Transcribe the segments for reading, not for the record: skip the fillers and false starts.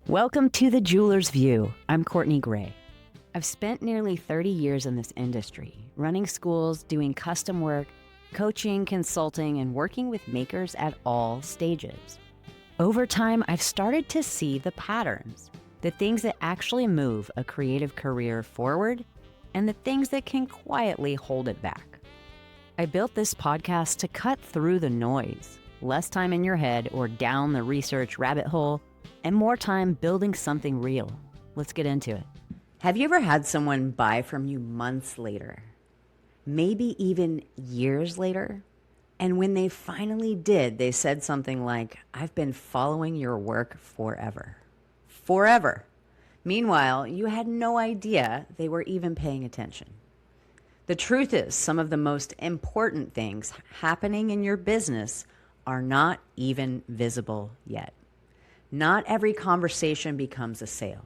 Welcome to The Jeweler's View. I'm Courtney Gray. I've spent nearly 30 years in this industry, running schools, doing custom work, coaching, consulting, and working with makers at all stages. Over time, I've started to see the patterns, the things that actually move a creative career forward, and the things that can quietly hold it back. I built this podcast to cut through the noise, less time in your head or down the research rabbit hole, and more time building something real. Let's get into it. Have you ever had someone buy from you months later? Maybe even years later? And when they finally did, they said something like, "I've been following your work forever." Forever. Meanwhile, you had no idea they were even paying attention. The truth is, some of the most important things happening in your business are not even visible yet. Not every conversation becomes a sale.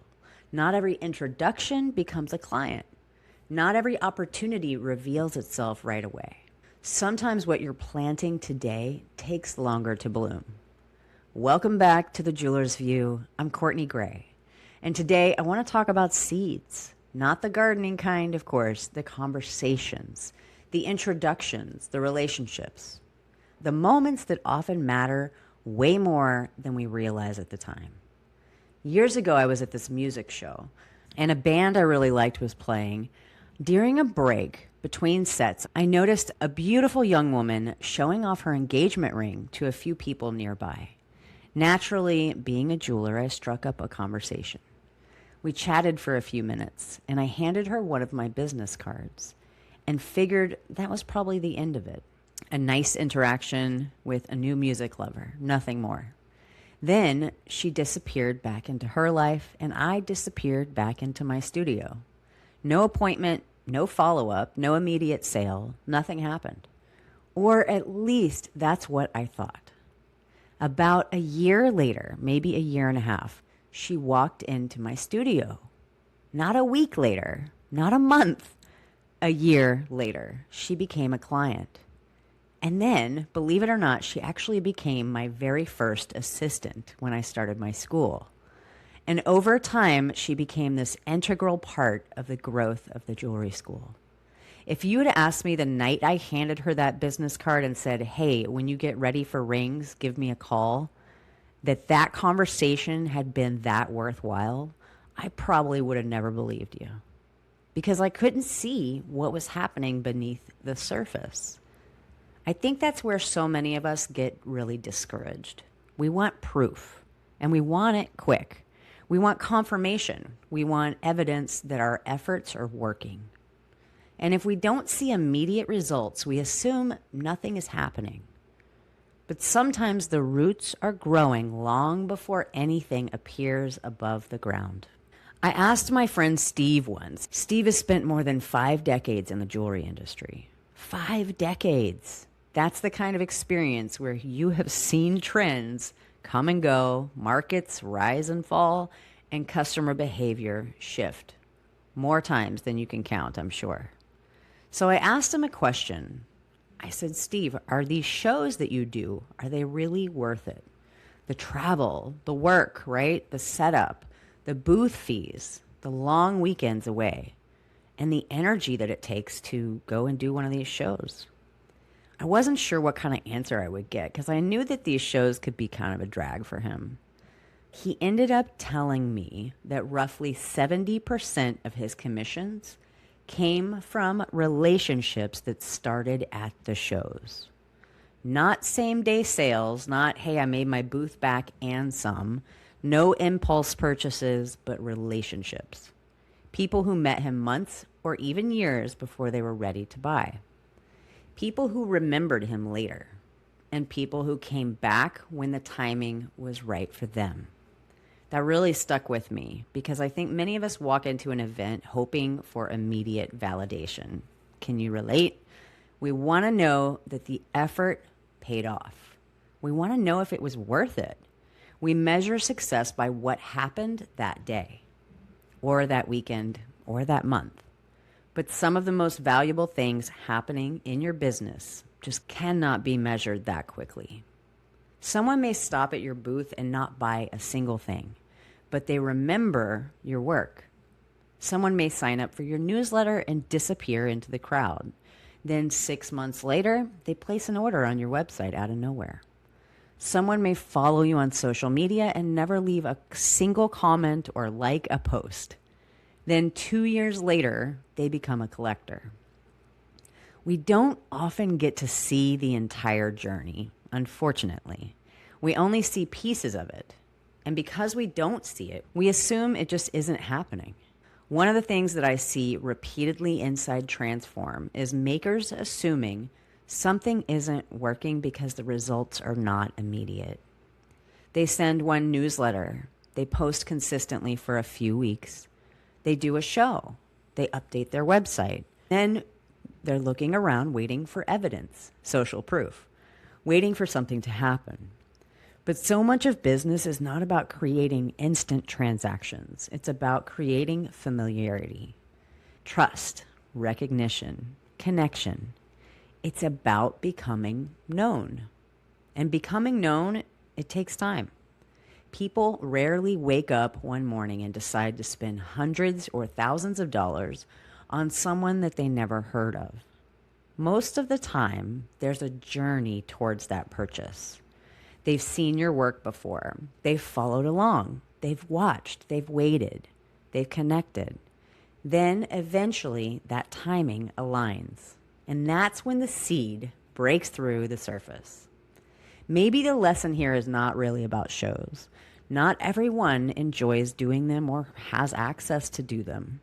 Not every introduction becomes a client. Not every opportunity reveals itself right away. Sometimes what you're planting today takes longer to bloom. Welcome back to The Jeweler's View. I'm Courtney Gray. And today I want to talk about seeds. Not the gardening kind, of course, the conversations, the introductions, the relationships, the moments that often matter way more than we realize at the time. Years ago, I was at this music show, and a band I really liked was playing. During a break between sets, I noticed a beautiful young woman showing off her engagement ring to a few people nearby. Naturally, being a jeweler, I struck up a conversation. We chatted for a few minutes, and I handed her one of my business cards and figured that was probably the end of it. A nice interaction with a new music lover, nothing more. Then she disappeared back into her life, and I disappeared back into my studio. No appointment, no follow-up, no immediate sale, nothing happened. Or at least that's what I thought. About a year later, maybe a year and a half, she walked into my studio. Not a week later, not a month, a year later, she became a client. And then, believe it or not, she actually became my very first assistant when I started my school. And over time, she became this integral part of the growth of the jewelry school. If you had asked me the night I handed her that business card and said, "Hey, when you get ready for rings, give me a call," that conversation had been that worthwhile, I probably would have never believed you. Because I couldn't see what was happening beneath the surface. I think that's where so many of us get really discouraged. We want proof, and we want it quick. We want confirmation. We want evidence that our efforts are working. And if we don't see immediate results, we assume nothing is happening. But sometimes the roots are growing long before anything appears above the ground. I asked my friend Steve once. Steve has spent more than 5 decades in the jewelry industry. 5 decades. That's the kind of experience where you have seen trends come and go, markets rise and fall, and customer behavior shift. More times than you can count, I'm sure. So I asked him a question. I said, "Steve, are these shows that you do, are they really worth it? The travel, the work, right? The setup, the booth fees, the long weekends away, and the energy that it takes to go and do one of these shows?" I wasn't sure what kind of answer I would get because I knew that these shows could be kind of a drag for him. He ended up telling me that roughly 70% of his commissions came from relationships that started at the shows. Not same-day sales, not, "Hey, I made my booth back and some." No impulse purchases, but relationships. People who met him months or even years before they were ready to buy. People who remembered him later, and people who came back when the timing was right for them. That really stuck with me because I think many of us walk into an event hoping for immediate validation. Can you relate? We want to know that the effort paid off. We want to know if it was worth it. We measure success by what happened that day, or that weekend, or that month. But some of the most valuable things happening in your business just cannot be measured that quickly. Someone may stop at your booth and not buy a single thing, but they remember your work. Someone may sign up for your newsletter and disappear into the crowd. Then 6 months later, they place an order on your website out of nowhere. Someone may follow you on social media and never leave a single comment or like a post. Then 2 years later, they become a collector. We don't often get to see the entire journey, unfortunately. We only see pieces of it. And because we don't see it, we assume it just isn't happening. One of the things that I see repeatedly inside Transform is makers assuming something isn't working because the results are not immediate. They send one newsletter. They post consistently for a few weeks. They do a show. They update their website. Then they're looking around waiting for evidence, social proof, waiting for something to happen. But so much of business is not about creating instant transactions. It's about creating familiarity, trust, recognition, connection. It's about becoming known. And becoming known, it takes time. People rarely wake up one morning and decide to spend hundreds or thousands of dollars on someone that they never heard of. Most of the time, there's a journey towards that purchase. They've seen your work before. They've followed along. They've watched. They've waited. They've connected. Then eventually that timing aligns. And that's when the seed breaks through the surface. Maybe the lesson here is not really about shows. Not everyone enjoys doing them or has access to do them.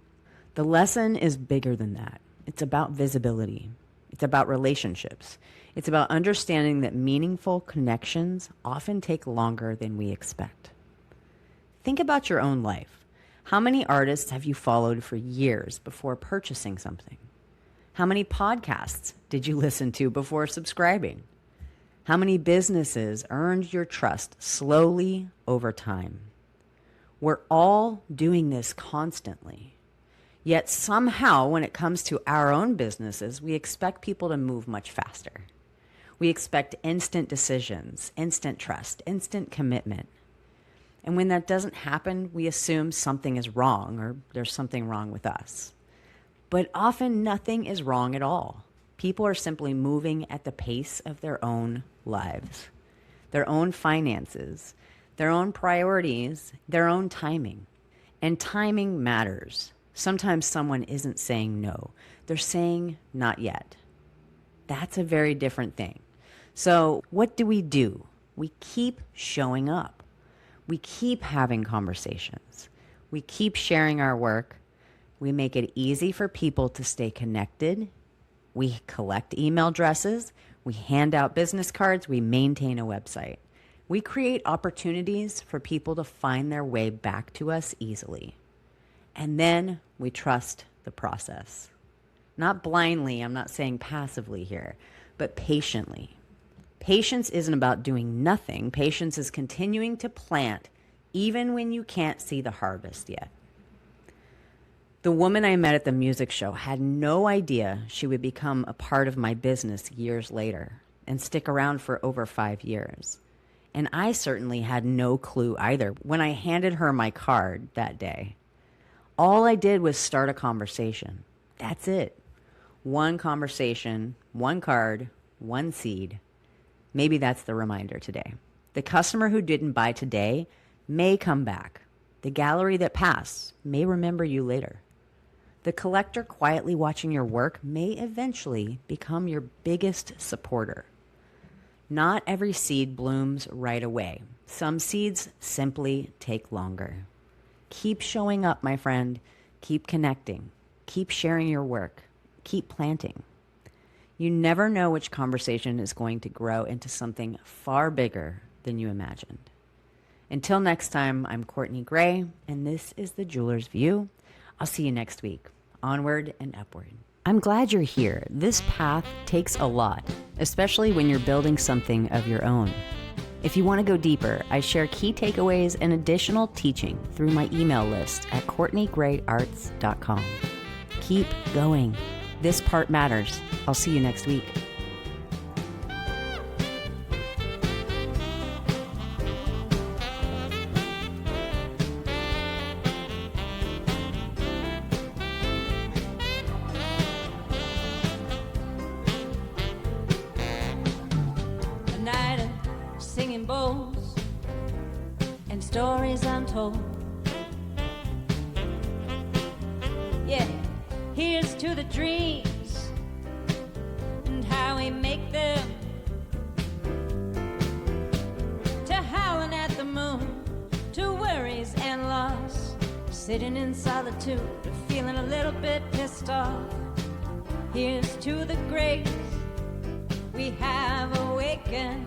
The lesson is bigger than that. It's about visibility. It's about relationships. It's about understanding that meaningful connections often take longer than we expect. Think about your own life. How many artists have you followed for years before purchasing something? How many podcasts did you listen to before subscribing? How many businesses earned your trust slowly over time? We're all doing this constantly. Yet somehow, when it comes to our own businesses, we expect people to move much faster. We expect instant decisions, instant trust, instant commitment. And when that doesn't happen, we assume something is wrong or there's something wrong with us. But often nothing is wrong at all. People are simply moving at the pace of their own lives, their own finances, their own priorities, their own timing. And timing matters. Sometimes someone isn't saying no. They're saying not yet. That's a very different thing. So what do? We keep showing up. We keep having conversations. We keep sharing our work. We make it easy for people to stay connected. We collect email addresses. We hand out business cards. We maintain a website. We create opportunities for people to find their way back to us easily. And then we trust the process. Not blindly, I'm not saying passively here, but patiently. Patience isn't about doing nothing. Patience is continuing to plant even when you can't see the harvest yet. The woman I met at the music show had no idea she would become a part of my business years later and stick around for over 5 years. And I certainly had no clue either when I handed her my card that day. All I did was start a conversation. That's it. One conversation, one card, one seed. Maybe that's the reminder today. The customer who didn't buy today may come back. The gallery that passed may remember you later. The collector quietly watching your work may eventually become your biggest supporter. Not every seed blooms right away. Some seeds simply take longer. Keep showing up, my friend. Keep connecting. Keep sharing your work. Keep planting. You never know which conversation is going to grow into something far bigger than you imagined. Until next time, I'm Courtney Gray, and this is The Jeweler's View. I'll see you next week. Onward and upward. I'm glad you're here. This path takes a lot, especially when you're building something of your own. If you want to go deeper, I share key takeaways and additional teaching through my email list at CourtneyGrayArts.com. Keep going. This part matters. I'll see you next week. goals and stories untold. Yeah, here's to the dreams and how we make them, to howling at the moon, to worries and loss, sitting in solitude, feeling a little bit pissed off. Here's to the grace we have awakened,